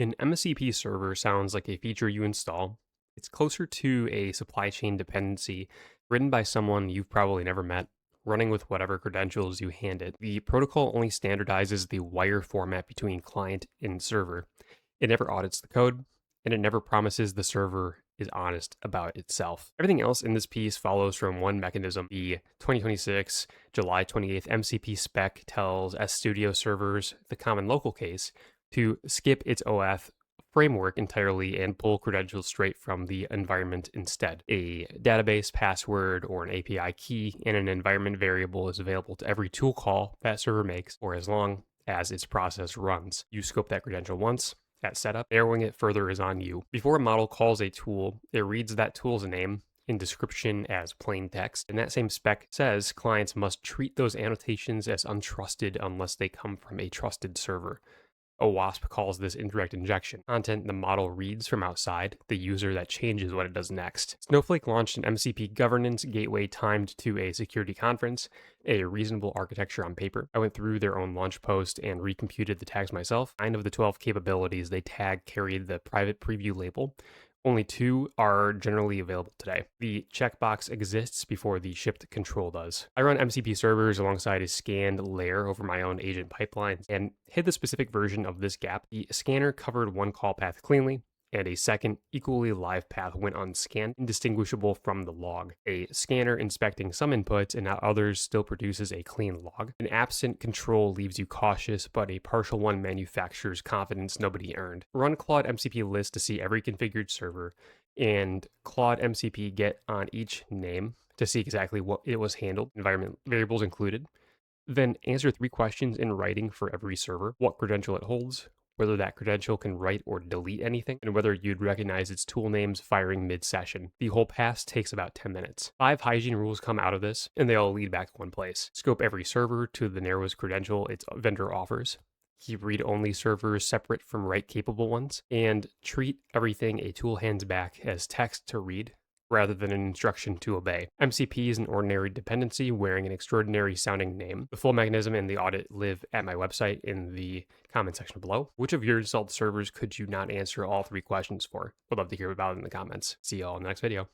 An MCP server sounds like a feature you install. It's closer to a supply chain dependency written by someone you've probably never met, running with whatever credentials you hand it. The protocol only standardizes the wire format between client and server. It never audits the code, and it never promises the server is honest about itself. Everything else in this piece follows from one mechanism. The 2026 July 28th MCP spec tells Stdio servers, the common local case, to skip its OAuth framework entirely and pull credentials straight from the environment instead. A database password or an API key and an environment variable is available to every tool call that server makes for as long as its process runs. You scope that credential once at setup. Narrowing it further is on you. Before a model calls a tool, it reads that tool's name in description as plain text. And that same spec says clients must treat those annotations as untrusted unless they come from a trusted server. OWASP calls this indirect injection. Content the model reads from outside, the user that changes what it does next. Snowflake launched an MCP governance gateway timed to a security conference, a reasonable architecture on paper. I went through their own launch post and recomputed the tags myself. 9 of the 12 capabilities they tag carried the private preview label. Only 2 are generally available today. The checkbox exists before the shipped control does. I run MCP servers alongside a scanned layer over my own agent pipelines and hid the specific version of this gap. The scanner covered one call path cleanly, and a second equally live path went unscanned, indistinguishable from the log. A scanner inspecting some inputs and not others still produces a clean log. An absent control leaves you cautious, but a partial one manufactures confidence nobody earned. Run Claude MCP list to see every configured server, and Claude MCP get on each name to see exactly what it was handled, environment variables included. Then answer 3 questions in writing for every server: what credential it holds, whether that credential can write or delete anything, and whether you'd recognize its tool names firing mid-session. The whole pass takes about 10 minutes. 5 hygiene rules come out of this, and they all lead back to one place. Scope every server to the narrowest credential its vendor offers. Keep read-only servers separate from write-capable ones, and treat everything a tool hands back as text to read rather than an instruction to obey. MCP is an ordinary dependency wearing an extraordinary sounding name. The full mechanism and the audit live at my website in the comment section below. Which of your installed servers could you not answer all 3 questions for? Would love to hear about it in the comments. See you all in the next video.